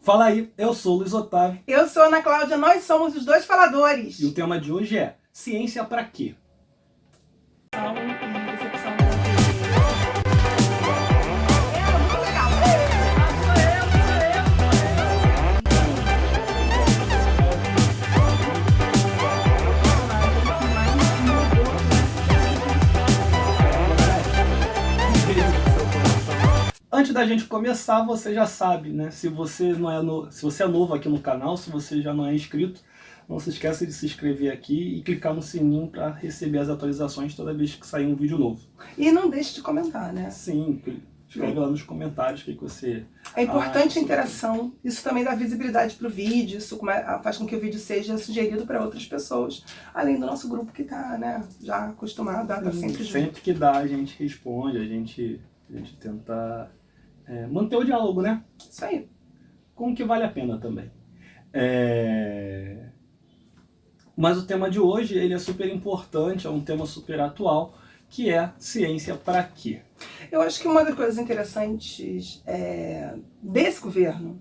Fala aí, eu sou o Luiz Otávio. Eu sou a Ana Cláudia, nós somos os dois faladores. E o tema de hoje é ciência pra quê? E decepção. Muito legal. Antes da gente começar, você já sabe, né? Se você é novo aqui no canal, se você já não é inscrito, não se esqueça de se inscrever aqui e clicar no sininho para receber as atualizações toda vez que sair um vídeo novo. E não deixe de comentar, né? Sim, escreve lá nos comentários o que você É importante acha. a interação, isso também dá visibilidade para o vídeo, isso faz com que o vídeo seja sugerido para outras pessoas, além do nosso grupo que está, né, já acostumado a estar sempre junto. Sempre que dá, a gente responde, a gente tenta manter o diálogo, né? Isso aí. Com o que vale a pena também. Mas o tema de hoje ele é super importante, é um tema super atual, que é ciência para quê? Eu acho que uma das coisas interessantes desse governo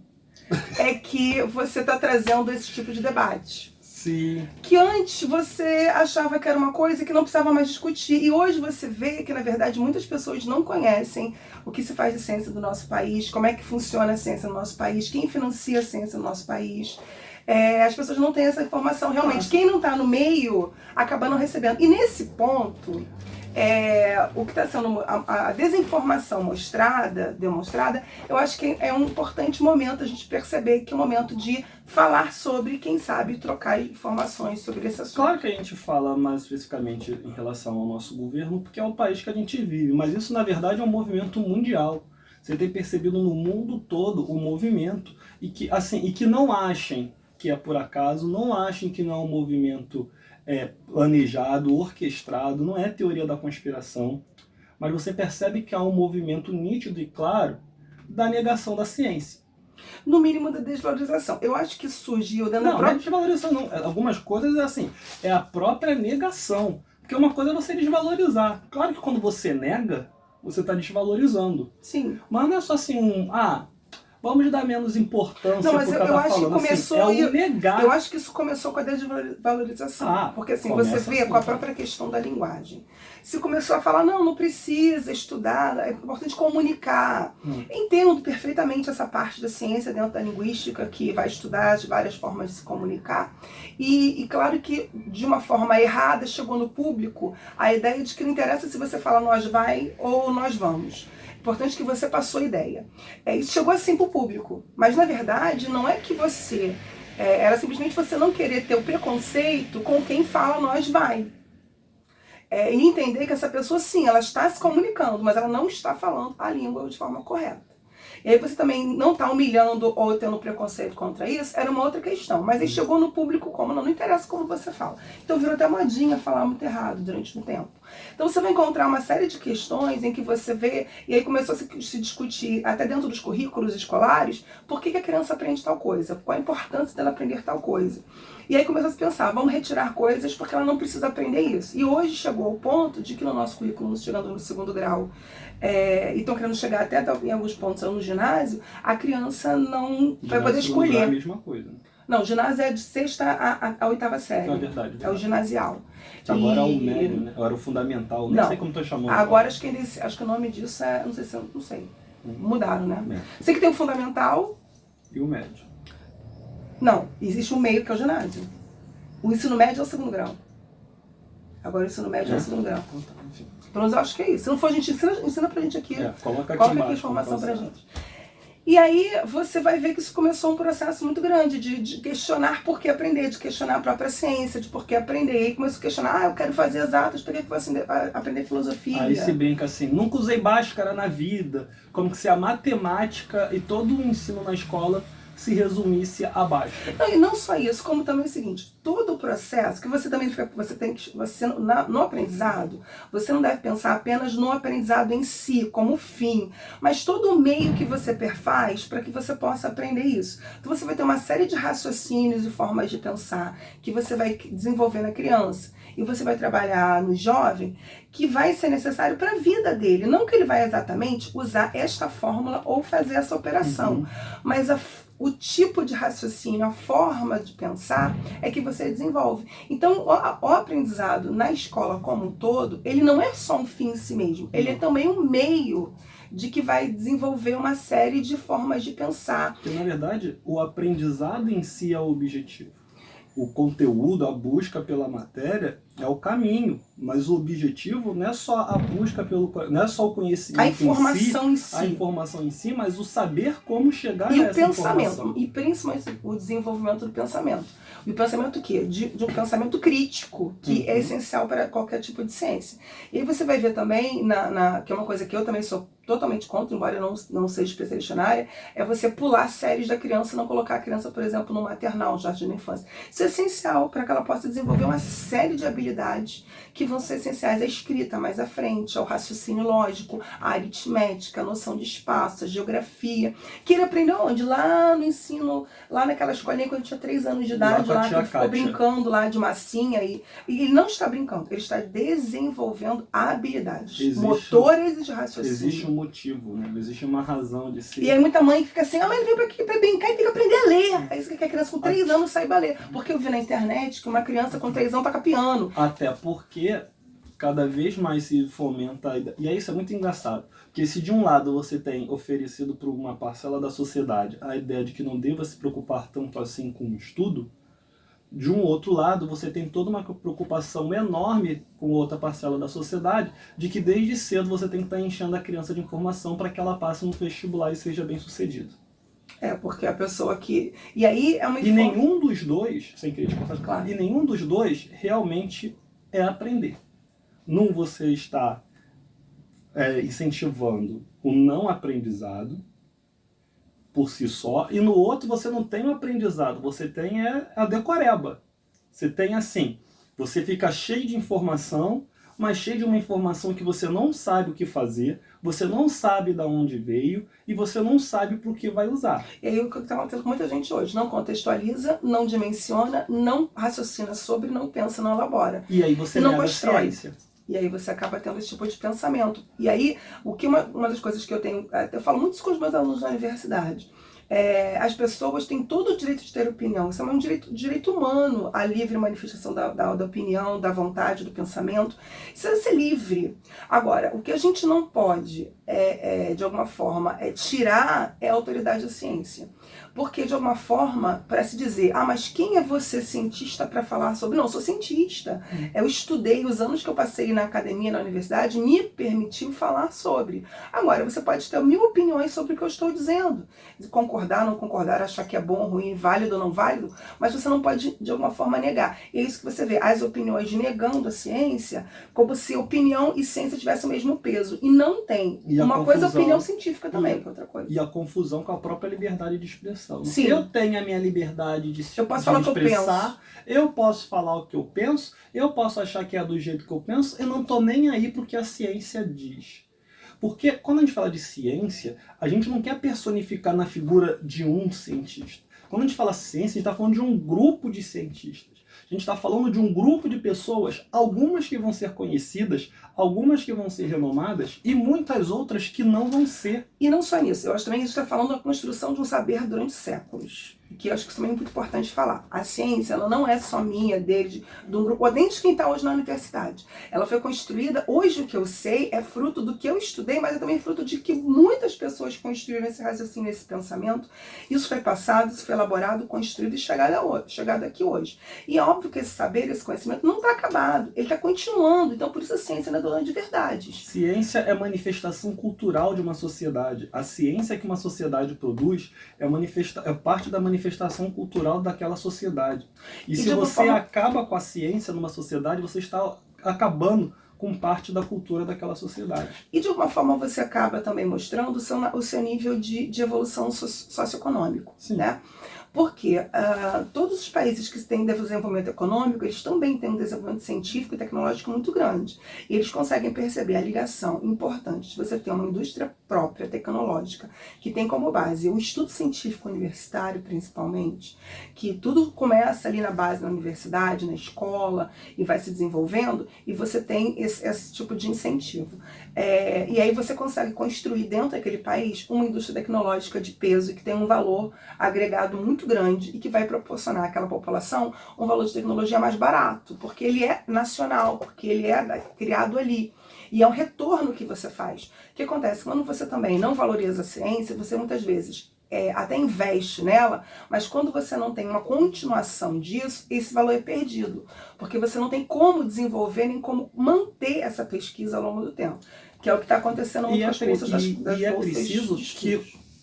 é que você está trazendo esse tipo de debate. Sim. Que antes você achava que era uma coisa que não precisava mais discutir. E hoje você vê que, na verdade, muitas pessoas não conhecem o que se faz de ciência do nosso país, como é que funciona a ciência no nosso país, quem financia a ciência no nosso país. As pessoas não têm essa informação realmente. Quem não está no meio acaba não recebendo. E nesse ponto, o que está sendo a desinformação demonstrada, eu acho que é um importante momento a gente perceber que é um momento de falar sobre, quem sabe, trocar informações sobre esse assunto. Claro que a gente fala mais especificamente em relação ao nosso governo, porque é o país que a gente vive, mas isso na verdade é um movimento mundial. Você tem percebido no mundo todo o movimento e que não achem que é por acaso, não achem que não é um movimento planejado, orquestrado, não é teoria da conspiração, mas você percebe que há um movimento nítido e claro da negação da ciência. No mínimo da desvalorização. Eu acho que surgiu dentro da própria... Não é desvalorização não, algumas coisas é a própria negação, porque uma coisa é você desvalorizar. Claro que quando você nega, você está desvalorizando. Sim. Mas não é só assim vamos dar menos importância. Não, mas eu acho que começou assim, negar. Eu acho que isso começou com a desvalorização. Porque assim, você vê assim, com a própria questão da linguagem. Se começou a falar, não precisa estudar, é importante comunicar. Entendo perfeitamente essa parte da ciência dentro da linguística, que vai estudar as várias formas de se comunicar. E claro que, de uma forma errada, chegou no público a ideia de que não interessa se você fala nós vai ou nós vamos. Importante que você passou a ideia. Isso chegou assim para o público. Mas, na verdade, não é que você... era simplesmente você não querer ter o preconceito com quem fala nós vai. E entender que essa pessoa, sim, ela está se comunicando, mas ela não está falando a língua de forma correta. E aí você também não está humilhando ou tendo preconceito contra isso, era uma outra questão. Mas aí chegou no público como? Não interessa como você fala. Então virou até modinha falar muito errado durante um tempo. Então você vai encontrar uma série de questões em que você vê, e aí começou a se discutir, até dentro dos currículos escolares, por que a criança aprende tal coisa, qual a importância dela aprender tal coisa. E aí começou a se pensar, vamos retirar coisas porque ela não precisa aprender isso. E hoje chegou ao ponto de que no nosso currículo, chegando no 2º grau, e estão querendo chegar até em alguns pontos no ginásio, a criança não vai poder escolher. É a mesma coisa. Não, o ginásio é de 6ª a 8ª série. É verdade. É o ginasial. Agora é o médio, né? Agora é o fundamental. Nem sei como estou chamando. Agora acho que o nome disso é... Não sei. Mudaram, né? Sei que tem o fundamental. E o médio. Não, existe o meio que é o ginásio. O ensino médio é o 2º grau. Agora o ensino médio é o 2º grau. Pelo menos eu acho que é isso. Se não for, a gente ensina pra gente aqui. Coloca aqui a informação pra gente. E aí você vai ver que isso começou um processo muito grande de questionar por que aprender, de questionar a própria ciência, de por que aprender. E aí começou a questionar, eu quero fazer exatas, por que eu vou aprender filosofia? Aí se brinca assim, nunca usei Bhaskara na vida, como que se a matemática e todo o ensino na escola se resumisse a Bhaskara. Não, e não só isso, como também é o seguinte, todo o processo que você também no aprendizado, você não deve pensar apenas no aprendizado em si, como fim, mas todo o meio que você perfaz para que você possa aprender isso. Então você vai ter uma série de raciocínios e formas de pensar que você vai desenvolver na criança e você vai trabalhar no jovem que vai ser necessário para a vida dele. Não que ele vai exatamente usar esta fórmula ou fazer essa operação, mas o tipo de raciocínio, a forma de pensar é que você desenvolve. Então, o aprendizado na escola como um todo, ele não é só um fim em si mesmo, ele é também um meio de que vai desenvolver uma série de formas de pensar. Porque, na verdade, o aprendizado em si é o objetivo. O conteúdo, a busca pela matéria é o caminho, mas o objetivo não é só a busca não é só o conhecimento a informação em si, a informação em si, mas o saber como chegar e a essa pensamento, informação. e principalmente o desenvolvimento do pensamento. E o pensamento o quê? De um pensamento crítico, que é essencial para qualquer tipo de ciência. E aí você vai ver também, que é uma coisa que eu também sou totalmente contra, embora eu não seja especialista na área, é você pular séries da criança e não colocar a criança, por exemplo, no maternal, jardim da infância. Isso é essencial para que ela possa desenvolver uma série de habilidades que vão ser essenciais à escrita mais à frente, ao raciocínio lógico, à aritmética, à noção de espaço, à geografia. Que ele aprendeu onde? Lá no ensino, lá naquela escolinha quando eu tinha 3 anos de idade, lá que ele ficou brincando lá de massinha. E ele não está brincando, ele está desenvolvendo habilidades motoras e de raciocínio. Existe um motivo, né? Existe uma razão de ser. E aí muita mãe fica assim, mas ele veio pra aqui pra brincar e tem que aprender a ler. Aí você quer que a criança com 3 anos saiba ler. Porque eu vi na internet que uma criança com 3 anos toca piano. Até porque cada vez mais se fomenta, e aí isso é muito engraçado, porque se de um lado você tem oferecido para uma parcela da sociedade a ideia de que não deva se preocupar tanto assim com o estudo, de um outro lado você tem toda uma preocupação enorme com outra parcela da sociedade de que desde cedo você tem que estar enchendo a criança de informação para que ela passe no vestibular e seja bem sucedida. Porque a pessoa que... E aí é uma... E nenhum dos dois, sem querer te cortar, claro, e nenhum dos dois realmente é aprender. Num você está incentivando o não aprendizado por si só, e no outro você não tem o aprendizado, você tem a decoreba. Você tem assim, você fica cheio de informação, mas cheio de uma informação que você não sabe o que fazer, você não sabe de onde veio e você não sabe para o que vai usar. E aí o que está acontecendo com muita gente hoje, não contextualiza, não dimensiona, não raciocina sobre, não pensa, não elabora. E aí você não nega constrói. A ciência. E aí você acaba tendo esse tipo de pensamento. E aí, uma das coisas que eu tenho... Eu falo muito isso com os meus alunos na universidade. As pessoas têm todo o direito de ter opinião. Isso é um direito humano, a livre manifestação da opinião, da vontade, do pensamento. Isso é ser livre. Agora, o que a gente não pode, de alguma forma, tirar é a autoridade da ciência. Porque, de alguma forma, para se dizer, mas quem é você, cientista, para falar sobre... Não, eu sou cientista. Eu estudei, os anos que eu passei na academia, na universidade, me permitiu falar sobre. Agora, você pode ter 1000 opiniões sobre o que eu estou dizendo. Concordar, não concordar, achar que é bom, ruim, válido ou não válido, mas você não pode, de alguma forma, negar. E é isso que você vê, as opiniões negando a ciência, como se opinião e ciência tivessem o mesmo peso. E não tem. Uma coisa é opinião científica também, que é outra coisa. E a confusão com a própria liberdade de expressão. Sim. Eu tenho a minha liberdade de eu posso falar expressar, o que eu penso. Eu posso falar o que eu penso, eu posso achar que é do jeito que eu penso, eu não estou nem aí pro que a ciência diz. Porque quando a gente fala de ciência, a gente não quer personificar na figura de um cientista. Quando a gente fala ciência, a gente está falando de um grupo de cientistas. A gente está falando de um grupo de pessoas, algumas que vão ser conhecidas, algumas que vão ser renomadas e muitas outras que não vão ser. E não só isso, eu acho também que a gente está falando da construção de um saber durante séculos. Que eu acho que isso também é muito importante falar. A ciência, ela não é só minha, dele, de um grupo, ou nem de quem está hoje na universidade. Ela foi construída, hoje o que eu sei é fruto do que eu estudei, mas é também fruto de que muitas pessoas construíram esse raciocínio, esse pensamento. Isso foi passado, isso foi elaborado, construído e chegado aqui hoje. E é óbvio que esse saber, esse conhecimento não está acabado, ele está continuando. Então por isso a ciência ainda é dona de verdades. Ciência é manifestação cultural de uma sociedade. A ciência que uma sociedade produz é parte da manifestação cultural daquela sociedade. E se você acaba com a ciência numa sociedade, você está acabando com parte da cultura daquela sociedade. E de alguma forma você acaba também mostrando o seu nível de evolução socioeconômico. Sim. Né? Porque todos os países que têm desenvolvimento econômico, eles também têm um desenvolvimento científico e tecnológico muito grande. E eles conseguem perceber a ligação importante de você ter uma indústria própria, tecnológica, que tem como base o estudo científico universitário, principalmente, que tudo começa ali na base, na universidade, na escola, e vai se desenvolvendo, e você tem esse tipo de incentivo. E aí você consegue construir dentro daquele país uma indústria tecnológica de peso que tem um valor agregado muito grande e que vai proporcionar àquela população um valor de tecnologia mais barato, porque ele é nacional, porque ele é criado ali. E é um retorno que você faz. O que acontece? Quando você também não valoriza a ciência, você muitas vezes até investe nela, mas quando você não tem uma continuação disso, esse valor é perdido, porque você não tem como desenvolver nem como manter essa pesquisa ao longo do tempo, que é o que está acontecendo com as bolsas das e é preciso que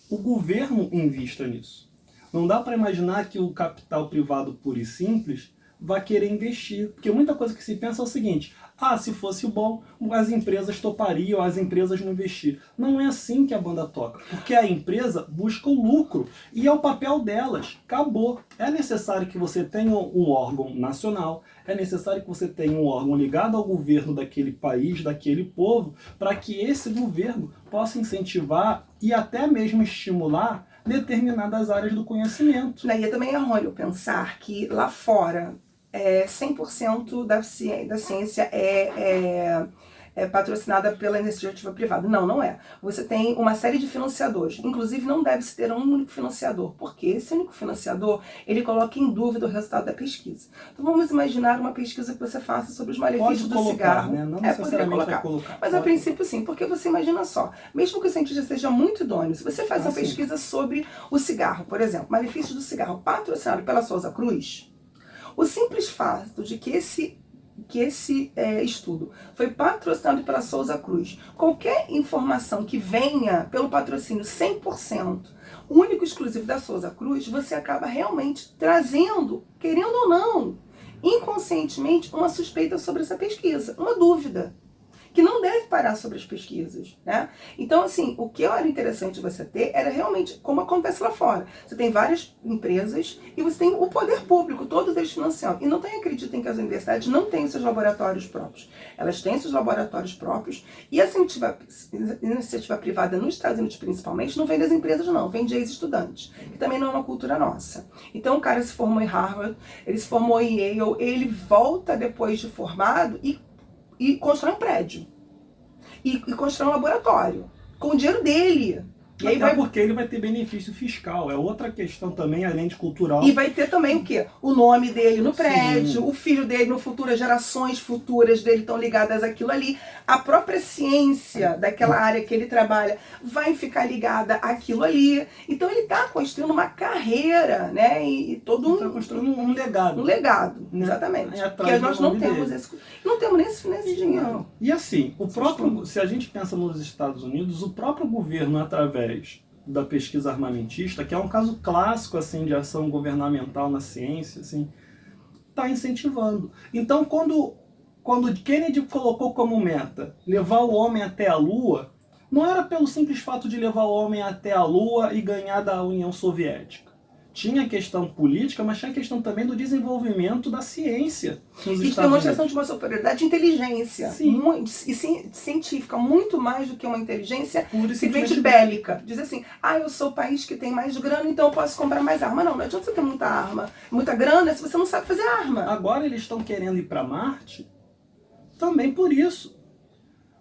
o governo invista nisso. Não dá para imaginar que o capital privado puro e simples vai querer investir, porque muita coisa que se pensa é o seguinte: se fosse bom, as empresas topariam, as empresas não investir. Não é assim que a banda toca, porque a empresa busca o lucro e é o papel delas. Acabou. É necessário que você tenha um órgão nacional, é necessário que você tenha um órgão ligado ao governo daquele país, daquele povo, para que esse governo possa incentivar e até mesmo estimular determinadas áreas do conhecimento. E também é errôneo pensar que lá fora 100% da ciência é patrocinada pela iniciativa privada. Não, não é. Você tem uma série de financiadores. Inclusive, não deve-se ter um único financiador, porque esse único financiador, ele coloca em dúvida o resultado da pesquisa. Então, vamos imaginar uma pesquisa que você faça sobre os malefícios do cigarro. Né? Não necessariamente vai colocar. Mas a princípio, sim, porque você imagina só, mesmo que o cientista seja muito idôneo, se você faz uma pesquisa sobre o cigarro, por exemplo, malefícios do cigarro patrocinado pela Souza Cruz, o simples fato de que esse estudo foi patrocinado pela Souza Cruz, qualquer informação que venha pelo patrocínio 100%, único e exclusivo da Souza Cruz, você acaba realmente trazendo, querendo ou não, inconscientemente, uma suspeita sobre essa pesquisa, uma dúvida, que não deve parar sobre as pesquisas, né? Então, assim, o que era interessante você ter era realmente como acontece lá fora. Você tem várias empresas e você tem o poder público, todos eles financiando. E não acreditem que as universidades não têm seus laboratórios próprios. Elas têm seus laboratórios próprios e essa iniciativa privada nos Estados Unidos, principalmente, não vem das empresas, não. Vem de ex-estudantes, que também não é uma cultura nossa. Então, o cara se formou em Harvard, ele se formou em Yale, ele volta depois de formado e constrói um prédio. E constrói um laboratório. Com o dinheiro dele. E aí porque ele vai ter benefício fiscal. É outra questão também, além de cultural. E vai ter também o quê? O nome dele no prédio, sim, o filho dele no futuro, as gerações futuras dele estão ligadas àquilo ali. A própria ciência daquela área que ele trabalha vai ficar ligada àquilo ali. Então ele está construindo uma carreira, né? E todo um... Está construindo um legado. Um legado, né? Exatamente. Porque nós não temos não temos nesse dinheiro. Não. E assim, se a gente pensa nos Estados Unidos, o próprio governo, através da pesquisa armamentista, que é um caso clássico assim de ação governamental na ciência, assim, está incentivando. Então, quando Kennedy colocou como meta levar o homem até a Lua, não era pelo simples fato de levar o homem até a Lua e ganhar da União Soviética. Tinha questão política, mas tinha questão também do desenvolvimento da ciência nos Estados Unidos. E demonstração de uma superioridade de inteligência. Muito, e científica, muito mais do que uma inteligência simplesmente bélica. Diz assim, eu sou o país que tem mais grana, então eu posso comprar mais arma. Não adianta você ter muita arma, muita grana, se você não sabe fazer arma. Agora eles estão querendo ir para Marte também por isso.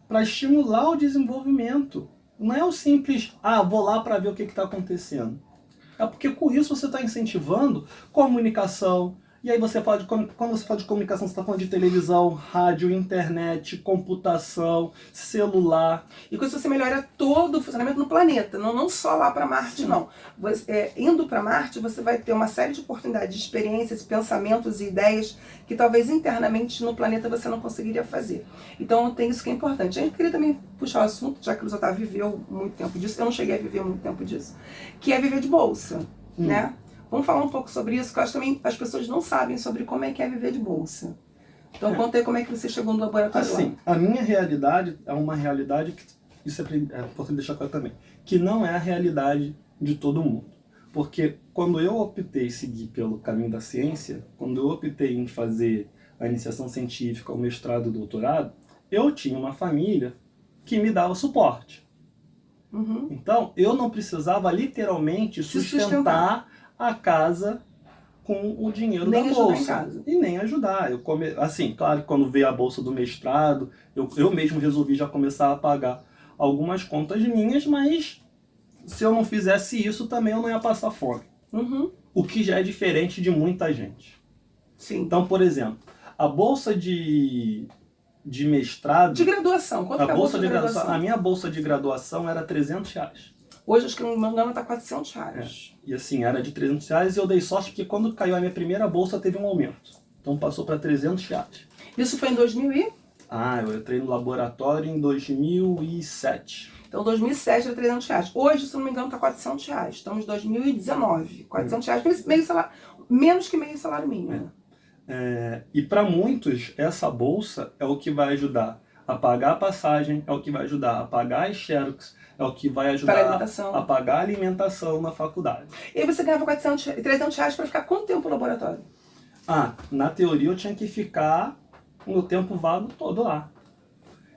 Para estimular o desenvolvimento. Não é o simples, vou lá para ver o que está acontecendo. É porque com isso você está incentivando comunicação. E aí você fala quando você fala de comunicação, você está falando de televisão, rádio, internet, computação, celular. E com isso você melhora todo o funcionamento no planeta, não só lá para Marte, não. Indo para Marte, você vai ter uma série de oportunidades, de experiências, pensamentos e ideias que talvez internamente no planeta você não conseguiria fazer. Então tem isso que é importante. Eu queria também puxar o assunto, já que o Otávio viveu muito tempo disso, eu não cheguei a viver muito tempo disso, que é viver de bolsa, né? Vamos falar um pouco sobre isso, que eu acho que também as pessoas não sabem sobre como é que é viver de bolsa. Então conta aí como é que você chegou no laboratório assim, lá. A minha realidade é uma realidade que, isso é importante deixar claro também, que não é a realidade de todo mundo. Porque quando eu optei seguir pelo caminho da ciência, quando eu optei em fazer a iniciação científica, o mestrado e o doutorado, eu tinha uma família que me dava suporte. Então, eu não precisava literalmente sustentar a casa com o dinheiro Nem da ajudar bolsa. em casa. E nem ajudar. Assim, claro que quando veio a bolsa do mestrado, eu mesmo resolvi já começar a pagar algumas contas minhas, mas se eu não fizesse isso também eu não ia passar fome. Uhum. O que já é diferente de muita gente. Sim. Então, por exemplo, a bolsa de mestrado... De graduação. Quanto que é a bolsa de graduação? A minha bolsa de graduação era R$300. Hoje, acho que não me engano, está R$400. E assim, era de R$300 e eu dei sorte porque quando caiu a minha primeira bolsa teve um aumento. Então passou para R$300. Isso foi em 2000 e... Eu entrei no laboratório em 2007. Então, 2007 era R$300. Hoje, se não me engano, está R$400. Estamos em 2019. R$400, meio salário, menos que meio salário mínimo. E para muitos, essa bolsa é o que vai ajudar a pagar a passagem, é o que vai ajudar a pagar as xerox, é o que vai ajudar a pagar a alimentação na faculdade. E aí você ganhava R$300 para ficar quanto tempo no laboratório? Na teoria eu tinha que ficar no tempo vago todo lá.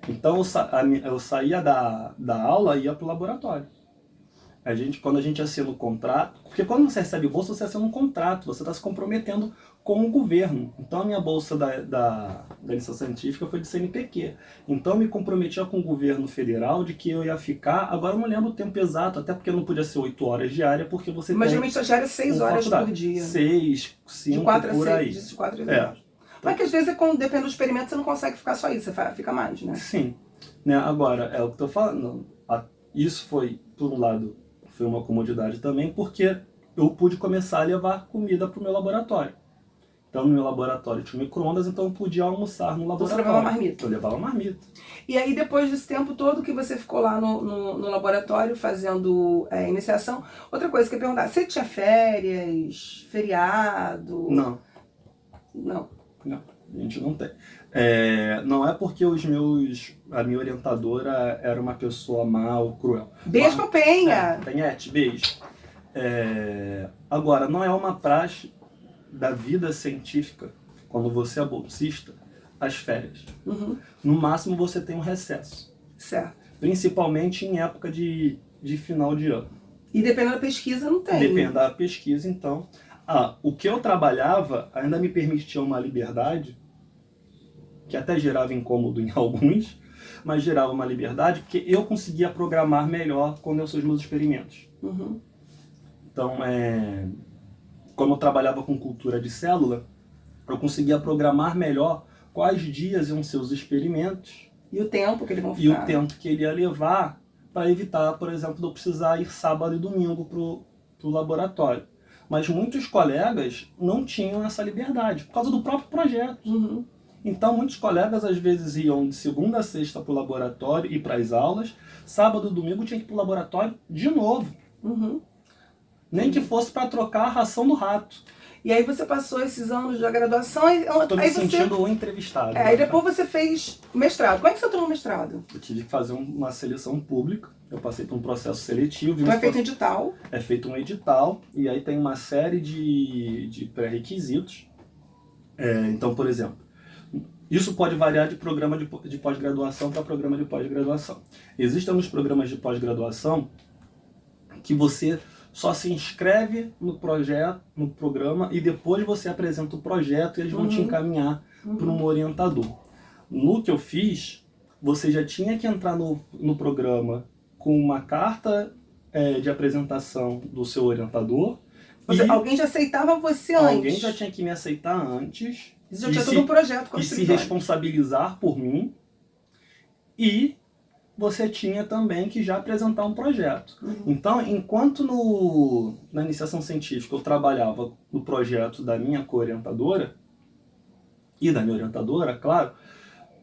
Então eu saía da aula e ia para o laboratório. Quando a gente assina o contrato, porque quando você recebe bolsa, você assina um contrato, você está se comprometendo com o governo. Então a minha bolsa da licença científica foi de CNPq. Então eu me comprometia com o governo federal de que eu ia ficar, agora eu não lembro o tempo exato, até porque não podia ser 8 horas diárias, porque você Mas tem... geralmente estagiário é 6 horas por dia. 6, 5, de 4 por a 6, aí. De 4 a 6 horas. Mas que às vezes, depende do experimento, você não consegue ficar só isso, você fica mais, né? Sim. Agora, é o que eu tô falando. Isso foi, por um lado, foi uma comodidade também, porque eu pude começar a levar comida para o meu laboratório. Então, no meu laboratório tinha micro-ondas, então eu podia almoçar no laboratório. Você levava marmita? Eu levava marmita. E aí, depois desse tempo todo que você ficou lá no laboratório fazendo iniciação, outra coisa que eu ia perguntar, você tinha férias, feriado? Não. Não. Não, a gente não tem. Não é porque a minha orientadora era uma pessoa má ou cruel. Beijo pra Penha! Penhete, beijo. Agora, não é uma praxe da vida científica, quando você é bolsista, as férias. Uhum. No máximo você tem um recesso. Certo. Principalmente em época de final de ano. E dependendo da pesquisa, não tem. Dependendo da pesquisa, então... o que eu trabalhava ainda me permitia uma liberdade, que até gerava incômodo em alguns, mas gerava uma liberdade porque eu conseguia programar melhor quando eu fiz os meus experimentos. Uhum. Então, como eu trabalhava com cultura de célula, eu conseguia programar melhor quais dias iam ser os experimentos. E o tempo que eles vão ficar. E o tempo que ele ia levar para evitar, por exemplo, de eu precisar ir sábado e domingo para o laboratório. Mas muitos colegas não tinham essa liberdade, por causa do próprio projeto. Uhum. Então, muitos colegas às vezes iam de segunda a sexta para o laboratório e para as aulas, sábado e domingo tinha que ir para o laboratório de novo. Uhum. Nem que fosse para trocar a ração do rato. E aí você passou esses anos da graduação e... Estou me sentindo o entrevistado. Aí depois você fez mestrado. Como é que você entrou no mestrado? Eu tive que fazer uma seleção pública. Eu passei por um processo seletivo. Então é feito um edital. É feito um edital. E aí tem uma série de pré-requisitos. Então, por exemplo, isso pode variar de programa de pós-graduação para programa de pós-graduação. Existem alguns programas de pós-graduação que você só se inscreve no projeto, no programa, e depois você apresenta o projeto e eles vão te encaminhar para um orientador. No que eu fiz, você já tinha que entrar no programa com uma carta de apresentação do seu orientador. Alguém já aceitava você antes? Alguém já tinha que me aceitar antes. Você já tinha todo um projeto com e se responsabilizar por mim. E você tinha também que já apresentar um projeto. Então, enquanto na iniciação científica eu trabalhava no projeto da minha co-orientadora, e da minha orientadora, claro,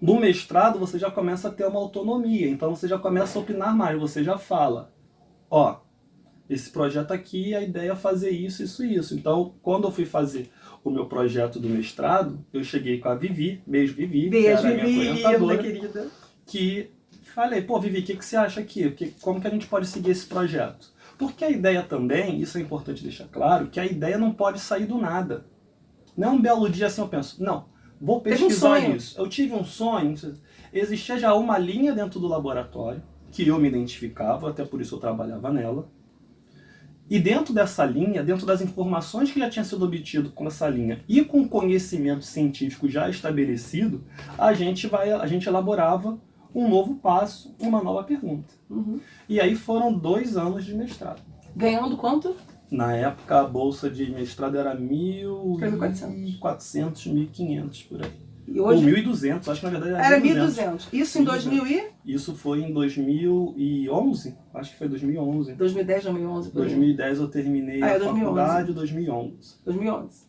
no mestrado você já começa a ter uma autonomia, então você já começa a opinar mais, você já fala, esse projeto aqui, a ideia é fazer isso, isso e isso. Então, quando eu fui fazer o meu projeto do mestrado, eu cheguei com a Vivi, beijo Vivi, que era a minha co-orientadora, querida, que falei, Vivi, o que você acha aqui? Como que a gente pode seguir esse projeto? Porque a ideia também, isso é importante deixar claro, que a ideia não pode sair do nada. Não é um belo dia assim eu penso, não, vou pesquisar isso. Eu tive um sonho, existia já uma linha dentro do laboratório, que eu me identificava, até por isso eu trabalhava nela, E dentro dessa linha, dentro das informações que já tinha sido obtido com essa linha e com conhecimento científico já estabelecido, a gente elaborava um novo passo, uma nova pergunta. E aí foram 2 anos de mestrado. Ganhando quanto? Na época, a bolsa de mestrado era 1.400. 1.400, 1.500 por aí. E hoje? Ou 1.200, acho que na verdade Era 1.200. 1.200. Isso em 2000 e? Isso foi em 2011, acho que foi 2011. 2010, 2011. Por aí. 2010 eu terminei a faculdade, 2011. 2011.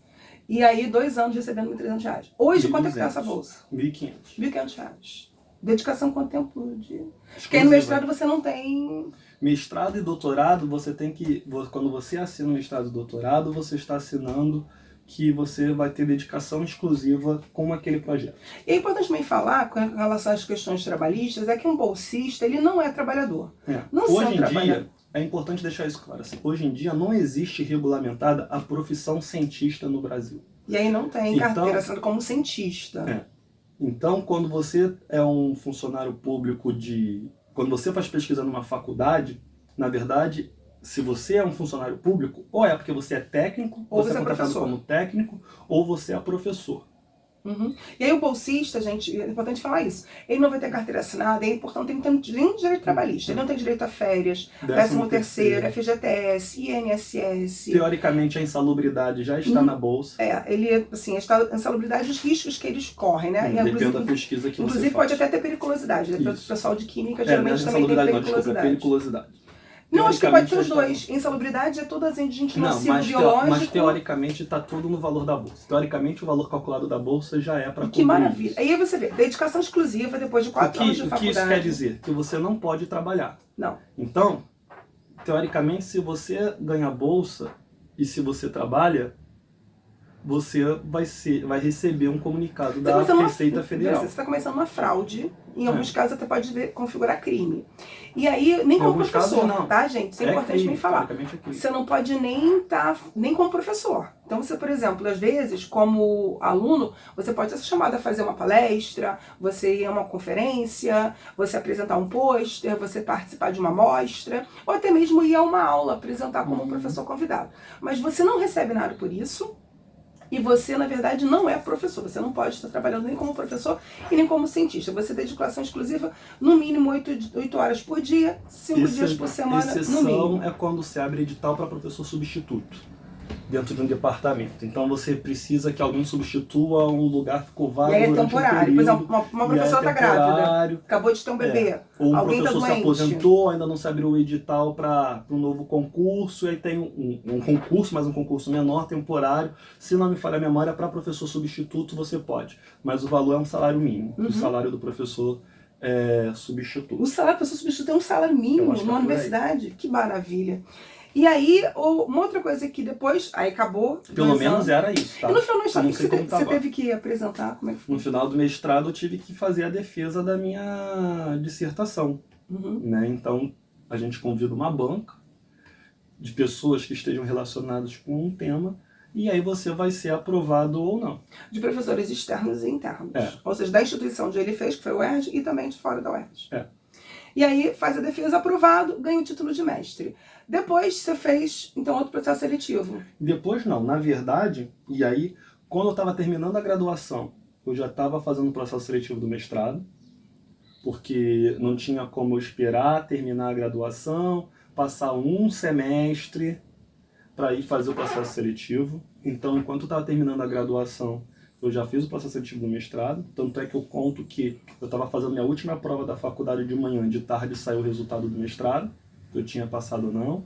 E aí, 2 anos recebendo R$1.300. Hoje, quanto é que tá essa 1.200. bolsa? 1.500. R$1.500. Dedicação quanto tempo de... Porque aí no mestrado você não tem... Mestrado e doutorado, você tem que... Quando você assina o mestrado e doutorado, você está assinando que você vai ter dedicação exclusiva com aquele projeto. E é importante também falar, com relação às questões trabalhistas, é que um bolsista, ele não é trabalhador. Não Hoje em dia, é importante deixar isso claro. Assim, hoje em dia não existe regulamentada a profissão cientista no Brasil. E aí não tem carteira assinada como cientista. Então, quando você é um funcionário público quando você faz pesquisa numa faculdade, na verdade, se você é um funcionário público, ou é porque você é técnico, ou você é contratado como técnico, ou você é professor. E aí o bolsista, gente, é importante falar isso, ele não vai ter carteira assinada, e portanto ele não tem nem direito trabalhista, ele não tem direito a férias, 13º, FGTS, INSS. Teoricamente a insalubridade já está na bolsa. Ele, assim, a insalubridade, os riscos que eles correm, né? Depende da pesquisa que você faz. Inclusive pode até ter periculosidade, né? O pessoal de química geralmente também tem periculosidade. Não, acho que pode ter os dois. Insalubridade é todo agente nocivo biológico. Mas teoricamente está tudo no valor da bolsa. Teoricamente o valor calculado da bolsa já é para cobrir. Que maravilha. Aí você vê, dedicação exclusiva depois de 4 anos de faculdade. O que isso quer dizer? Que você não pode trabalhar. Não. Então, teoricamente, se você ganha bolsa e se você trabalha, você vai receber um comunicado da Receita Federal. Você está começando uma fraude. Em alguns casos até pode configurar crime. E aí, nem como professor, tá, gente? Isso é importante me falar. Você não pode nem como professor. Então você, por exemplo, às vezes, como aluno, você pode ser chamado a fazer uma palestra, você ir a uma conferência, você apresentar um pôster, você participar de uma mostra, ou até mesmo ir a uma aula, apresentar como um professor convidado. Mas você não recebe nada por isso. E você, na verdade, não é professor. Você não pode estar trabalhando nem como professor e nem como cientista. Você tem dedicação exclusiva, no mínimo 8 horas por dia, 5 dias por semana, no mínimo. É quando você abre edital para professor substituto dentro de um departamento. Então você precisa que alguém substitua um lugar que ficou vago. E aí é temporário. Por exemplo, uma professora está grávida, acabou de ter um bebê. Ou alguém o professor se aposentou, ainda não se abriu o edital para um novo concurso, e aí tem um concurso, mas um concurso menor, temporário. Se não me falha a memória, para professor substituto você pode. Mas o valor é um salário mínimo. O salário do professor substituto. O salário do professor substituto é um salário mínimo numa universidade? Que maravilha. E aí, uma outra coisa que depois, aí acabou. Pelo menos era isso, tá? E no final do mestrado, você teve que apresentar? Como é que foi? No final do mestrado, eu tive que fazer a defesa da minha dissertação. Né? Então, a gente convida uma banca de pessoas que estejam relacionadas com um tema, e aí você vai ser aprovado ou não. De professores externos e internos. Ou seja, da instituição onde ele fez, que foi o UERJ, e também de fora da UERJ. E aí faz a defesa, aprovado, ganha o título de mestre. Depois você fez, então, outro processo seletivo. Depois não, na verdade, e aí, quando eu estava terminando a graduação, eu já estava fazendo o processo seletivo do mestrado, porque não tinha como eu esperar terminar a graduação, passar um semestre para ir fazer o processo seletivo. Então, enquanto eu estava terminando a graduação, eu já fiz o processo seletivo do mestrado, tanto é que eu conto que eu estava fazendo minha última prova da faculdade de manhã, de tarde saiu o resultado do mestrado, que eu tinha passado ou não.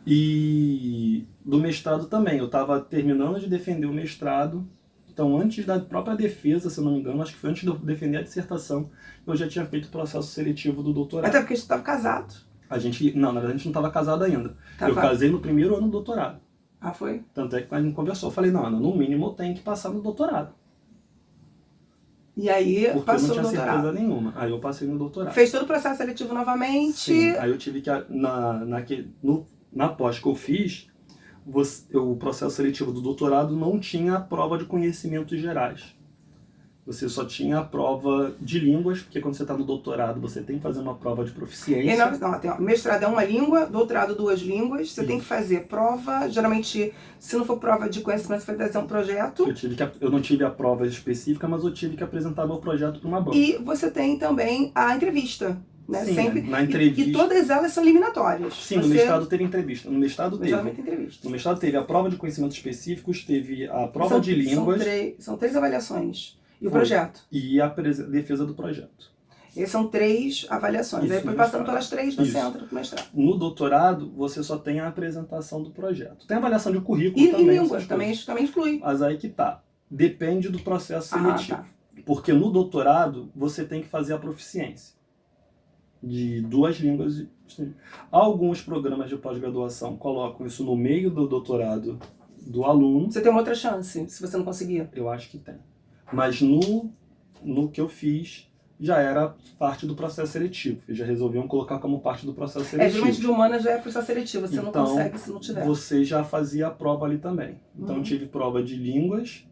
E do mestrado também, eu estava terminando de defender o mestrado, então antes da própria defesa, se eu não me engano, acho que foi antes de eu defender a dissertação, eu já tinha feito o processo seletivo do doutorado. Até porque a gente estava casado. Não, na verdade a gente não estava casado ainda. Eu casei no primeiro ano do doutorado. Ah, foi? Tanto é que quando a gente conversou, eu falei, não, Ana, no mínimo eu tenho que passar no doutorado. E aí porque passou eu não no tinha doutorado. certeza nenhuma. Aí eu passei no doutorado. Fez todo o processo seletivo novamente? Sim, aí eu tive que, na pós que eu fiz, o processo seletivo do doutorado não tinha a prova de conhecimentos gerais. Você só tinha a prova de línguas, porque quando você está no doutorado, você tem que fazer uma prova de proficiência. Mestrado é uma língua, doutorado 2 línguas. Você tem que fazer prova, geralmente, se não for prova de conhecimento, você vai fazer um projeto. Eu não tive a prova específica, mas eu tive que apresentar meu projeto para uma banca. E você tem também a entrevista. Né? Sim, sempre. Na entrevista. E todas elas são eliminatórias. Sim, no mestrado teve entrevista. No mestrado teve. Entrevista. No mestrado teve a prova de conhecimentos específicos, teve a prova de línguas. São 3 avaliações. E o projeto. E a defesa do projeto. Essas são 3 avaliações. Aí depois passando pelas 3, você entra no mestrado. No doutorado, você só tem a apresentação do projeto. Tem a avaliação de currículo também. E línguas, também inclui. Mas aí que tá. Depende do processo seletivo. Tá. Porque no doutorado, você tem que fazer a proficiência de 2 línguas. Alguns programas de pós-graduação colocam isso no meio do doutorado do aluno. Você tem uma outra chance, se você não conseguir. Eu acho que tem. Mas no que eu fiz, já era parte do processo seletivo. Eles já resolviam colocar como parte do processo seletivo. Geralmente de humanas já é processo seletivo, você não consegue se não tiver. Você já fazia a prova ali também. Então tive prova de línguas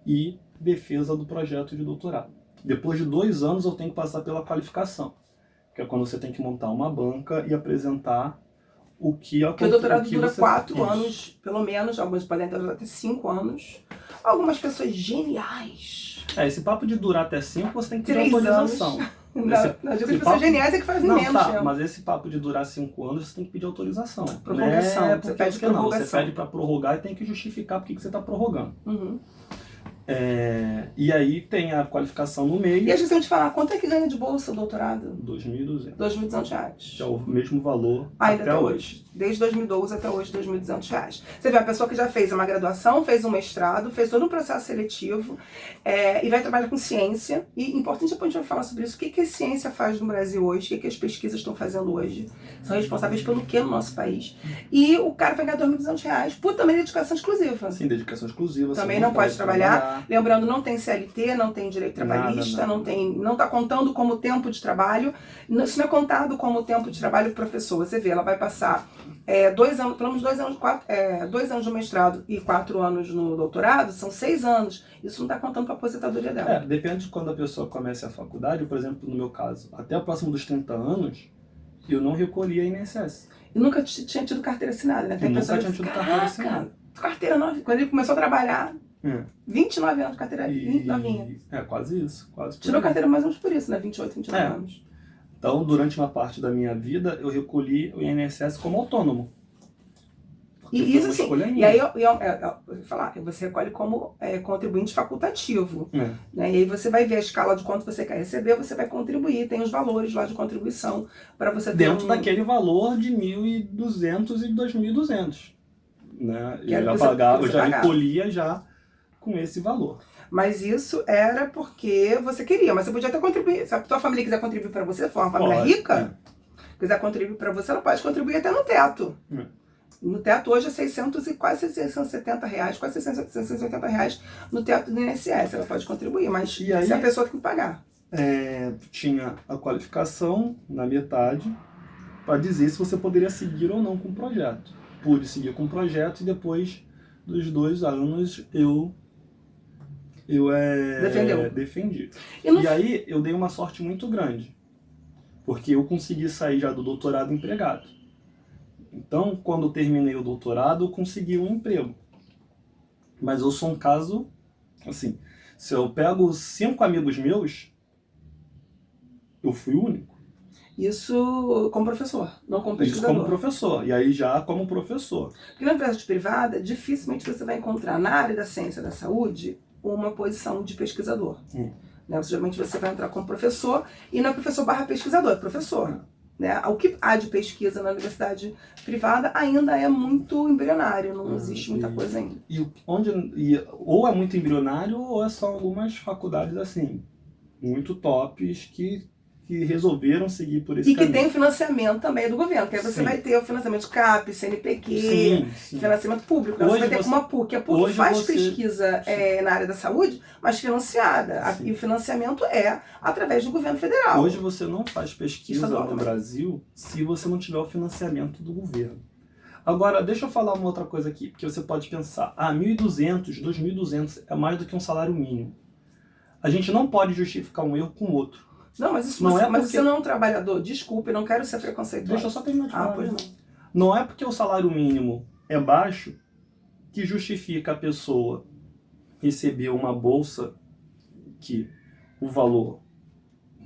e defesa do projeto de doutorado. Depois de 2 anos eu tenho que passar pela qualificação, que é quando você tem que montar uma banca e apresentar o que é o que o doutorado dura 4 anos, pelo menos, alguns podem durar até 5 anos. Algumas pessoas geniais. Esse papo de durar até 5, você tem que ter autorização. Não, digo que pessoas geniais é que fazem menos. Tá, mas esse papo de durar 5 anos, você tem que pedir autorização. Prorrogação. Você pede prorrogação. Você pede para prorrogar e tem que justificar por que você está prorrogando. E aí tem a qualificação no meio. E a gente tem que falar, quanto é que ganha de bolsa o doutorado? R$ 2.200. R$2.200. É o mesmo valor até hoje. Desde 2012 até hoje, R$2.200. Você vê, a pessoa que já fez uma graduação, fez um mestrado, fez todo um processo seletivo e vai trabalhar com ciência. E importante depois a gente vai falar sobre isso. O que a ciência faz no Brasil hoje? O que as pesquisas estão fazendo hoje? São responsáveis pelo que no nosso país? E o cara vai ganhar R$2.200 por também dedicação exclusiva. Sim, dedicação exclusiva. Também não pode trabalhar. Lembrando, não tem CLT, não tem direito trabalhista, nada. Não está contando como tempo de trabalho. Isso não é contado como tempo de trabalho do professor. Você vê, ela vai passar 2 anos, pelo menos 2 anos, 2 anos no mestrado e 4 anos no doutorado, são 6 anos. Isso não está contando para a aposentadoria dela. Depende de quando a pessoa começa a faculdade. Por exemplo, no meu caso, até próximo dos 30 anos, eu não recolhi a INSS. E nunca tinha tido carteira assinada, né? Eu nunca tinha tido carteira assinada. Carteira nova. Quando ele começou a trabalhar, 29 anos de carteira, novinha. Quase isso. Tirou carteira mais ou menos por isso, né? 28, 29 anos. Então, durante uma parte da minha vida, eu recolhi o INSS como autônomo. E isso assim, e aí eu vou falar, você recolhe como contribuinte facultativo. Né? E aí você vai ver a escala de quanto você quer receber, você vai contribuir, tem os valores lá de contribuição para você ter dentro daquele valor de 1.200 e 2.200. Né? Eu já recolhia já com esse valor. Mas isso era porque você queria, mas você podia até contribuir. Se a tua família quiser contribuir para você, for uma família rica, quiser contribuir para você, ela pode contribuir até no teto. No teto hoje é quase 670 reais, quase 680 reais no teto do INSS. Ela pode contribuir, mas se a pessoa tem que pagar. Tinha a qualificação na metade para dizer se você poderia seguir ou não com o projeto. Pude seguir com o projeto e depois dos 2 anos eu defendi. E aí eu dei uma sorte muito grande, porque eu consegui sair já do doutorado empregado. Então, quando eu terminei o doutorado, eu consegui um emprego. Mas eu sou um caso, assim, se eu pego 5 amigos meus, eu fui o único. Isso como professor, não como pesquisador. Isso como professor, e aí já como professor. Porque na universidade privada, dificilmente você vai encontrar na área da ciência da saúde uma posição de pesquisador. Geralmente você vai entrar como professor, e não é professor / pesquisador, é professor. O que há de pesquisa na universidade privada ainda é muito embrionário, não existe muita coisa ainda. Ou é muito embrionário, ou é só algumas faculdades assim, muito tops, que resolveram seguir por esse caminho. E que tem o financiamento também do governo, que aí você vai ter o financiamento de CAP, CNPq, financiamento público. Você vai ter como a PUC. A PUC faz pesquisa na área da saúde, mas financiada. E o financiamento é através do governo federal. Hoje você não faz pesquisa no Brasil se você não tiver o financiamento do governo. Agora, deixa eu falar uma outra coisa aqui, porque você pode pensar, 1.200, 2.200 é mais do que um salário mínimo. A gente não pode justificar um erro com o outro. Não, mas isso Não você, é mas porque- você não é um trabalhador. Desculpe, eu não quero ser preconceituoso. Deixa eu só terminar de falar. Pois não. Não é porque o salário mínimo é baixo que justifica a pessoa receber uma bolsa que o valor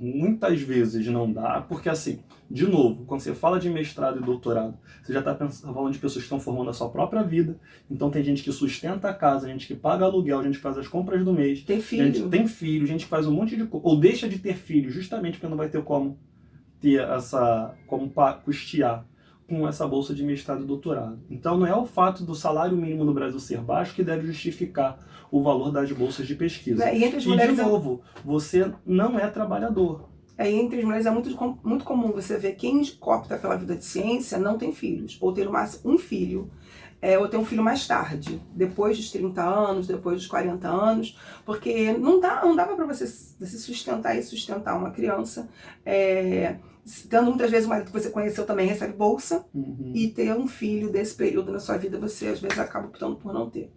muitas vezes não dá, porque assim, de novo, quando você fala de mestrado e doutorado, você já está falando de pessoas que estão formando a sua própria vida, então tem gente que sustenta a casa, gente que paga aluguel, gente que faz as compras do mês, Tem filho. gente tem filho, gente que faz um monte de coisa, ou deixa de ter filho, justamente porque não vai ter como ter como custear com essa bolsa de mestrado e doutorado. Então não é o fato do salário mínimo no Brasil ser baixo que deve justificar o valor das bolsas de pesquisa. E entre as E mulheres de novo, você não é trabalhador. Entre as mulheres é muito comum você ver quem opta pela vida de ciência não tem filhos, ou ter no máximo um filho, ou ter um filho mais tarde, depois dos 30 anos, depois dos 40 anos, porque não dava para você se sustentar e sustentar uma criança, tendo muitas vezes o marido que você conheceu também recebe bolsa, e ter um filho desse período na sua vida, você às vezes acaba optando por não ter.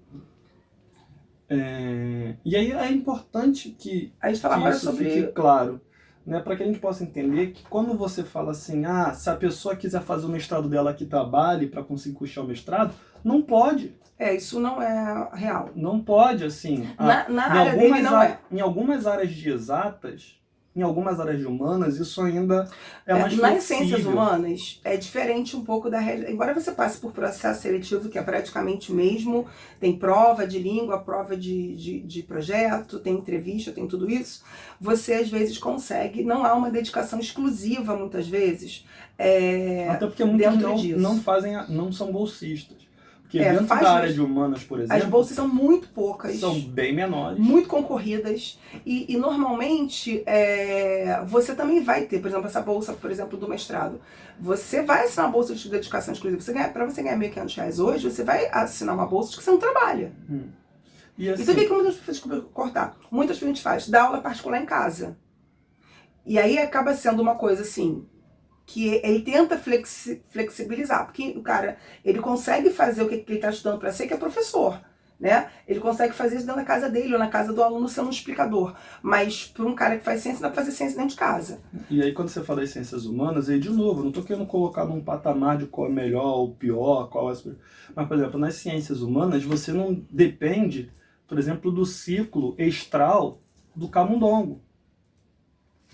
E aí é importante que A gente fala agora isso sobre... fique claro, né, para que a gente possa entender que quando você fala assim, se a pessoa quiser fazer o mestrado dela que trabalhe para conseguir custear o mestrado, não pode. isso não é real. Não pode, assim. Na área dele não é. Em algumas áreas de exatas, em algumas áreas de humanas, isso ainda é mais flexível. Nas ciências humanas, é diferente um pouco da realidade. Embora você passe por processo seletivo, que é praticamente o mesmo, tem prova de língua, prova de projeto, tem entrevista, tem tudo isso, você às vezes consegue, não há uma dedicação exclusiva, muitas vezes, até porque muitos disso. não são bolsistas. Porque dentro da área de humanas, por exemplo, as bolsas são muito poucas. São bem menores. Muito concorridas. E normalmente você também vai ter, por exemplo, essa bolsa, por exemplo, do mestrado. Você vai assinar uma bolsa de dedicação exclusiva. Para você ganhar R$1.500 hoje, você vai assinar uma bolsa que você não trabalha. E assim, então o que muitas pessoas cortar? Muitas vezes a gente faz, dá aula particular em casa. E aí acaba sendo uma coisa assim, que ele tenta flexibilizar, porque o cara, ele consegue fazer o que ele está estudando para ser, que é professor, né? Ele consegue fazer isso dentro da casa dele, ou na casa do aluno sendo um explicador, mas para um cara que faz ciência, dá para fazer ciência dentro de casa. E aí quando você fala das ciências humanas, aí de novo, não estou querendo colocar num patamar de qual é melhor ou pior, mas, por exemplo, nas ciências humanas, você não depende, por exemplo, do ciclo estral do camundongo.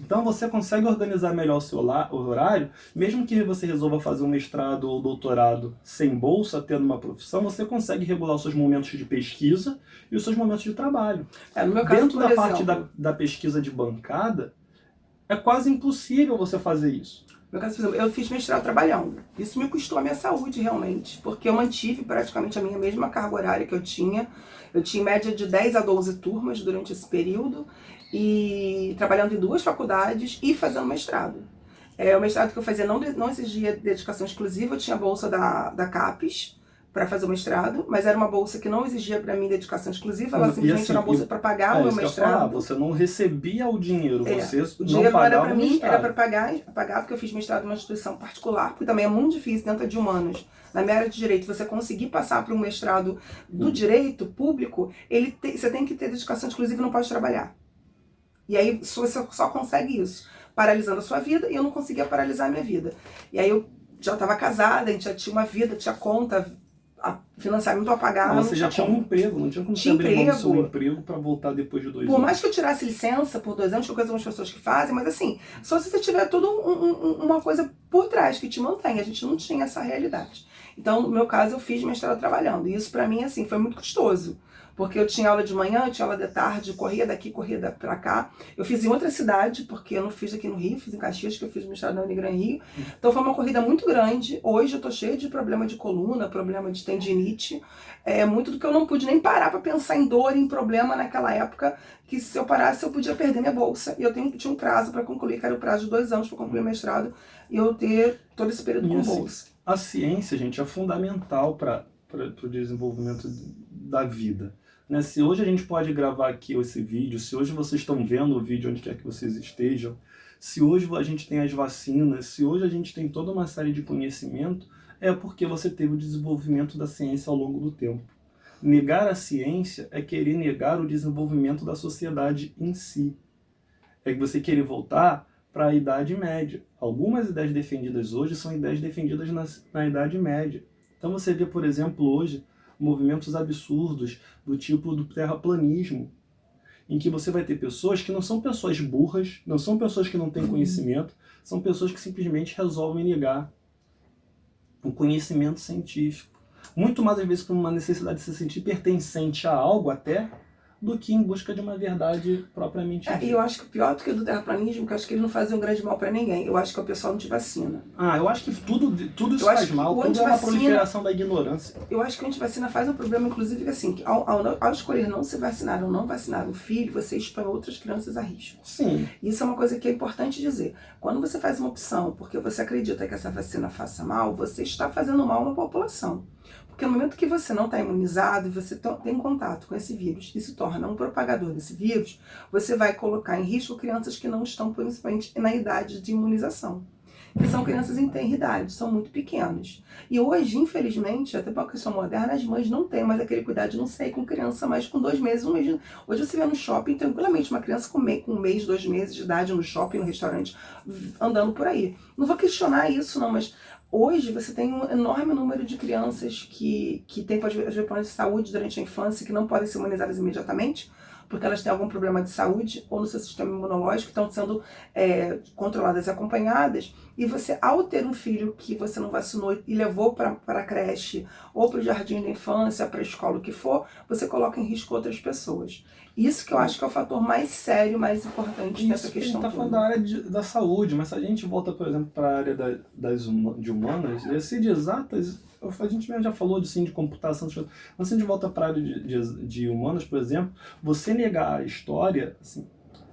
Então você consegue organizar melhor o seu horário, mesmo que você resolva fazer um mestrado ou doutorado sem bolsa, tendo uma profissão, você consegue regular os seus momentos de pesquisa e os seus momentos de trabalho. No meu caso, dentro da parte da pesquisa de bancada, é quase impossível você fazer isso. No meu caso, por exemplo, eu fiz mestrado trabalhando. Isso me custou a minha saúde, realmente, porque eu mantive praticamente a minha mesma carga horária que eu tinha. Eu tinha em média de 10 a 12 turmas durante esse período, e trabalhando em 2 faculdades e fazendo mestrado. O mestrado que eu fazia não exigia dedicação exclusiva, eu tinha a bolsa da CAPES para fazer o mestrado, mas era uma bolsa que não exigia para mim dedicação exclusiva, ela simplesmente assim, era uma bolsa para pagar o meu mestrado. Você não recebia o dinheiro, o dinheiro não era para mim, era para pagar, porque eu fiz mestrado numa instituição particular, porque também é muito difícil dentro de humanas. Na minha área de direito, você conseguir passar para um mestrado do direito público, você tem que ter dedicação exclusiva e não pode trabalhar. E aí você só consegue isso, paralisando a sua vida, e eu não conseguia paralisar a minha vida. E aí eu já estava casada, a gente já tinha uma vida, tinha conta, financiamento a pagar. Você já tinha um emprego, não tinha como você abrir mão do seu emprego para voltar depois de 2 anos. Por mais que eu tirasse licença por 2 anos, que é coisa algumas pessoas que fazem, mas assim, só se você tiver toda uma coisa por trás que te mantém. A gente não tinha essa realidade. Então, no meu caso, eu fiz mestrado trabalhando. E isso pra mim, assim, foi muito custoso. Porque eu tinha aula de manhã, eu tinha aula de tarde, corria daqui, corria pra cá. Eu fiz em outra cidade, porque eu não fiz aqui no Rio, fiz em Caxias, que eu fiz mestrado na Unigran Rio. Então foi uma corrida muito grande. Hoje eu tô cheia de problema de coluna, problema de tendinite. Muito do que eu não pude nem parar pra pensar em dor, em problema naquela época, que se eu parasse eu podia perder minha bolsa. E eu tinha um prazo pra concluir, que era o prazo de 2 anos pra concluir o mestrado, e eu ter todo esse período com bolsa. A ciência, gente, é fundamental para o desenvolvimento da vida. Né? Se hoje a gente pode gravar aqui esse vídeo, se hoje vocês estão vendo o vídeo onde quer que vocês estejam, se hoje a gente tem as vacinas, se hoje a gente tem toda uma série de conhecimento, é porque você teve o desenvolvimento da ciência ao longo do tempo. Negar a ciência é querer negar o desenvolvimento da sociedade em si. É que você querer voltar para a Idade Média. Algumas ideias defendidas hoje são ideias defendidas na Idade Média. Então você vê, por exemplo, hoje, movimentos absurdos do tipo do terraplanismo, em que você vai ter pessoas que não são pessoas burras, não são pessoas que não têm conhecimento, são pessoas que simplesmente resolvem negar o conhecimento científico. Muito mais, às vezes, por uma necessidade de se sentir pertencente a algo até, do que em busca de uma verdade propriamente dita. E eu acho que pior do que o do terraplanismo, que eu acho que ele não faz um grande mal para ninguém. Eu acho que é o pessoal antivacina. Eu acho que tudo isso faz mal, tudo é uma proliferação da ignorância. Eu acho que o antivacina faz um problema, inclusive, que assim, ao escolher não se vacinar ou não vacinar o filho, você expõe outras crianças a risco. Sim. Isso é uma coisa que é importante dizer. Quando você faz uma opção porque você acredita que essa vacina faça mal, você está fazendo mal a uma população. Porque no momento que você não está imunizado e você tem contato com esse vírus e se torna um propagador desse vírus, você vai colocar em risco crianças que não estão, principalmente, na idade de imunização. Que são crianças em tenra idade, são muito pequenos. E hoje, infelizmente, até por uma questão moderna, as mães não têm mais aquele cuidado de não sair com criança mais com 2 meses, 1 mês. Hoje você vê no shopping, tranquilamente, uma criança com 1 mês, 2 meses de idade no shopping, no restaurante, andando por aí. Não vou questionar isso, não, mas hoje você tem um enorme número de crianças que têm problemas de saúde durante a infância que não podem ser imunizadas imediatamente, porque elas têm algum problema de saúde ou no seu sistema imunológico, estão sendo controladas e acompanhadas, e você, ao ter um filho que você não vacinou e levou para a creche, ou para o jardim da infância, para a escola, o que for, você coloca em risco outras pessoas. Isso que eu acho que é o fator mais sério, mais importante nessa questão. A gente está falando da área da saúde, mas se a gente volta, por exemplo, para a área de humanas, e de exatas, a gente mesmo já falou de computação, mas se a gente volta para a área de humanas, por exemplo, você negar a história, assim,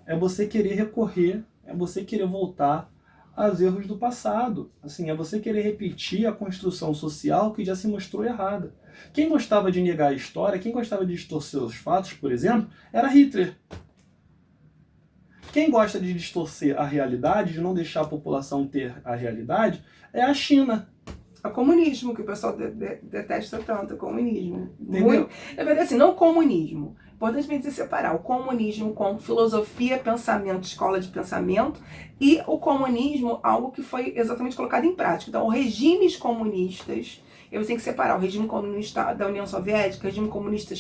é você querer recorrer, é você querer voltar aos erros do passado. Assim, é você querer repetir a construção social que já se mostrou errada. Quem gostava de negar a história, quem gostava de distorcer os fatos, por exemplo, era Hitler. Quem gosta de distorcer a realidade, de não deixar a população ter a realidade, é a China. É o comunismo, que o pessoal detesta tanto, é o comunismo. Entendeu? É verdade, assim, não o comunismo. Importante separar o comunismo com filosofia, pensamento, escola de pensamento, e o comunismo, algo que foi exatamente colocado em prática. Então, regimes comunistas, você tem que separar o regime comunista da União Soviética, o regime comunista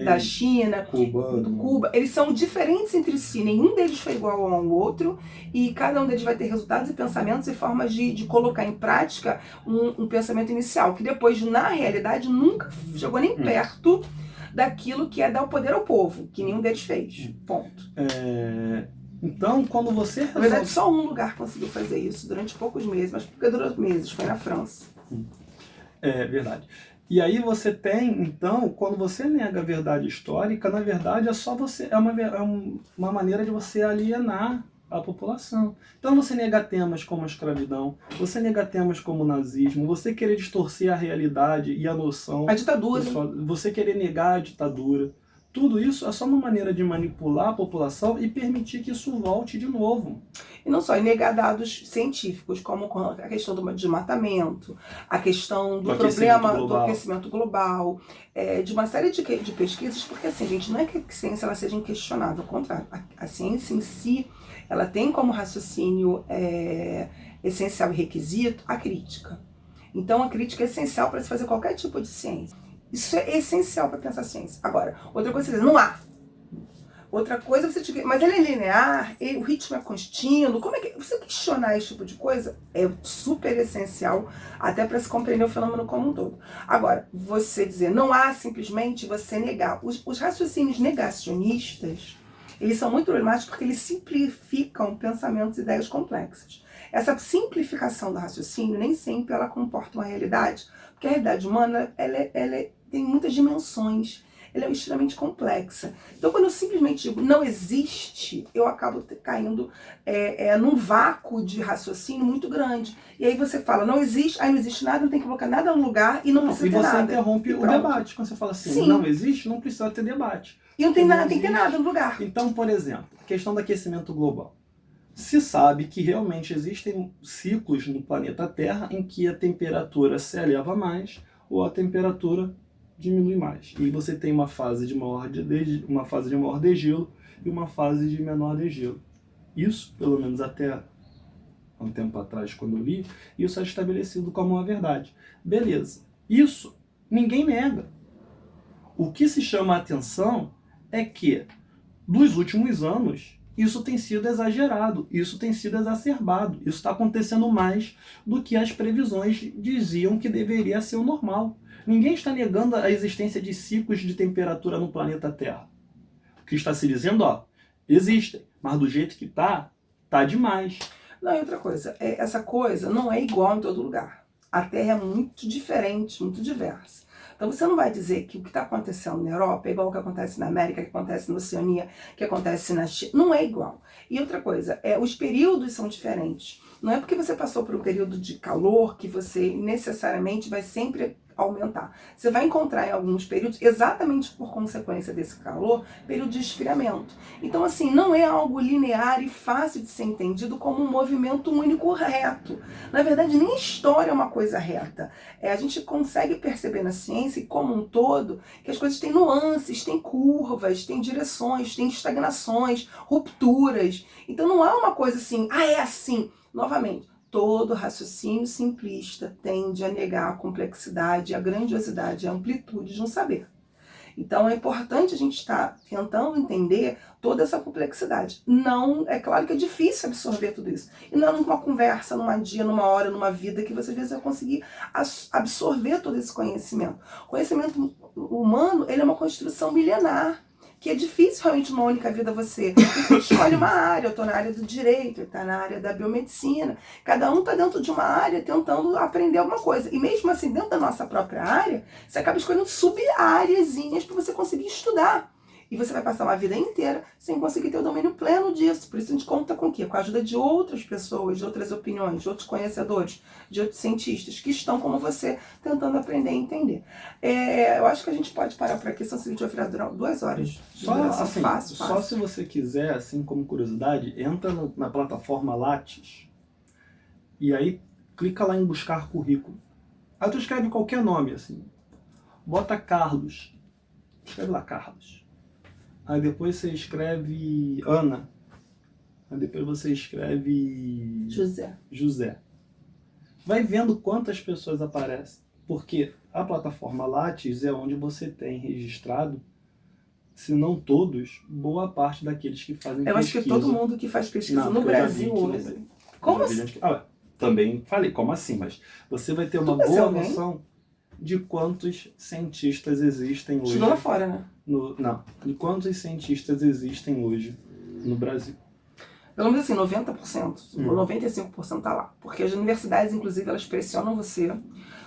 da China, do Cuba. Eles são diferentes entre si, nenhum deles foi igual ao outro, e cada um deles vai ter resultados e pensamentos e formas de colocar em prática um pensamento inicial, que depois, na realidade, nunca chegou nem perto daquilo que é dar o poder ao povo, que nenhum deles fez. Ponto. Então, quando você resolve... Na verdade, só um lugar conseguiu fazer isso durante poucos meses, mas porque durou meses, foi na França. É verdade. E aí você tem, então, quando você nega a verdade histórica, na verdade é só você, é uma maneira de você alienar a população. Então você nega temas como a escravidão, você nega temas como o nazismo, você querer distorcer a realidade e a noção... A ditadura. Você querer negar a ditadura. Tudo isso é só uma maneira de manipular a população e permitir que isso volte de novo. E não só, e negar dados científicos, como a questão do desmatamento, a questão do problema do aquecimento global, de uma série de pesquisas, porque assim, gente, não é que a ciência ela seja inquestionável, ao contrário, a ciência em si, ela tem como raciocínio essencial e requisito a crítica. Então a crítica é essencial para se fazer qualquer tipo de ciência. Isso é essencial para pensar ciência. Agora, outra coisa é dizer, não há. Outra coisa, mas ele é linear, o ritmo é contínuo. Como é que você questionar esse tipo de coisa é super essencial até para se compreender o fenômeno como um todo. Agora, você dizer não há, simplesmente você negar. Os raciocínios negacionistas, eles são muito problemáticos porque eles simplificam pensamentos e ideias complexas. Essa simplificação do raciocínio nem sempre ela comporta uma realidade, porque a realidade humana ela tem muitas dimensões. Ela é extremamente complexa. Então, quando eu simplesmente digo não existe, eu acabo caindo num vácuo de raciocínio muito grande. E aí você fala, não existe, aí não existe nada, não tem que colocar nada no lugar e não precisa ter nada. E você interrompe o debate. Quando você fala assim, sim, não existe, não precisa ter debate. E não tem nada, tem que ter nada no lugar. Então, por exemplo, a questão do aquecimento global. Se sabe que realmente existem ciclos no planeta Terra em que a temperatura se eleva mais ou a temperatura diminui mais. E você tem uma fase de maior degelo e uma fase de menor degelo. Isso, pelo menos até há um tempo atrás, quando eu li, isso é estabelecido como uma verdade. Beleza. Isso ninguém nega. O que se chama a atenção é que, nos últimos anos, isso tem sido exagerado, isso tem sido exacerbado, isso está acontecendo mais do que as previsões diziam que deveria ser o normal. Ninguém está negando a existência de ciclos de temperatura no planeta Terra. O que está se dizendo, existem, mas do jeito que tá demais. Não, e outra coisa, essa coisa não é igual em todo lugar. A Terra é muito diferente, muito diversa. Então você não vai dizer que o que está acontecendo na Europa é igual ao que acontece na América, que acontece na Oceania, que acontece na China. Não é igual. E outra coisa, os períodos são diferentes. Não é porque você passou por um período de calor que você necessariamente vai sempre aumentar. Você vai encontrar em alguns períodos, exatamente por consequência desse calor, período de esfriamento. Então, assim, não é algo linear e fácil de ser entendido como um movimento único reto. Na verdade, nem história é uma coisa reta. A gente consegue perceber na ciência, como um todo, que as coisas têm nuances, têm curvas, têm direções, têm estagnações, rupturas. Então, não há uma coisa assim, é assim. Novamente, todo raciocínio simplista tende a negar a complexidade, a grandiosidade, a amplitude de um saber. Então é importante a gente estar tentando entender toda essa complexidade. Não, é claro que é difícil absorver tudo isso. E não é numa conversa, numa dia, numa hora, numa vida que você às vezes vai conseguir absorver todo esse conhecimento. O conhecimento humano, ele é uma construção milenar, que é difícil realmente uma única vida você escolhe uma área. Eu estou na área do direito, ele está na área da biomedicina. Cada um está dentro de uma área tentando aprender alguma coisa. E mesmo assim, dentro da nossa própria área, você acaba escolhendo sub-áreazinhas para você conseguir estudar. E você vai passar uma vida inteira sem conseguir ter o domínio pleno disso. Por isso a gente conta com o quê? Com a ajuda de outras pessoas, de outras opiniões, de outros conhecedores, de outros cientistas que estão como você tentando aprender e entender. Eu acho que a gente pode parar por aqui, senão esse vídeo vai virar 2 horas. Só se você quiser, assim como curiosidade, entra na plataforma Lattes e aí clica lá em buscar currículo. Aí tu escreve qualquer nome, assim. Bota Carlos. Escreve lá Carlos. Aí depois você escreve Ana. Aí depois você escreve José. Vai vendo quantas pessoas aparecem. Porque a plataforma Lattes é onde você tem registrado, se não todos, boa parte daqueles que fazem pesquisa. Eu acho que todo mundo que faz pesquisa no Brasil hoje. Como assim? Também falei, como assim? Mas você vai ter uma boa noção de quantos cientistas existem hoje. Estudou lá fora, né? De quantos cientistas existem hoje no Brasil. Pelo menos assim, 90%, 95% tá lá. Porque as universidades, inclusive, elas pressionam você.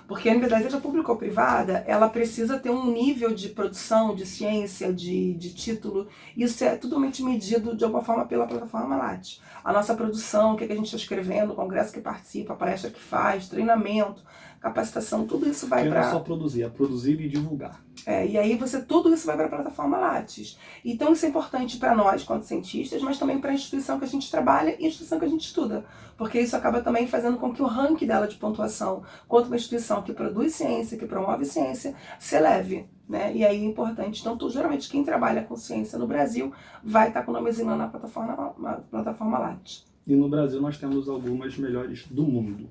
Porque a universidade, seja pública ou privada, ela precisa ter um nível de produção, de ciência, de título. Isso é totalmente medido, de alguma forma, pela plataforma Lattes. A nossa produção, o que a gente está escrevendo, o congresso que participa, a palestra que faz, treinamento, capacitação, tudo isso vai para... Não é só produzir, é produzir e divulgar. E aí tudo isso vai para a plataforma Lattes. Então isso é importante para nós, quanto cientistas, mas também para a instituição que a gente trabalha e a instituição que a gente estuda. Porque isso acaba também fazendo com que o ranking dela de pontuação, quanto uma instituição que produz ciência, que promove ciência, se eleve. Né? E aí é importante. Então, geralmente, quem trabalha com ciência no Brasil vai estar com o nomezinho na plataforma Lattes. E no Brasil nós temos algumas melhores do mundo.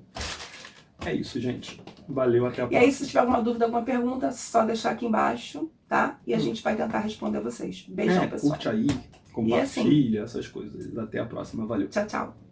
É isso, gente. Valeu, até a próxima. E aí, se tiver alguma dúvida, alguma pergunta, só deixar aqui embaixo, tá? E a gente vai tentar responder vocês. Beijão, pessoal. Curte aí, compartilha, essas coisas. Até a próxima. Valeu. Tchau, tchau.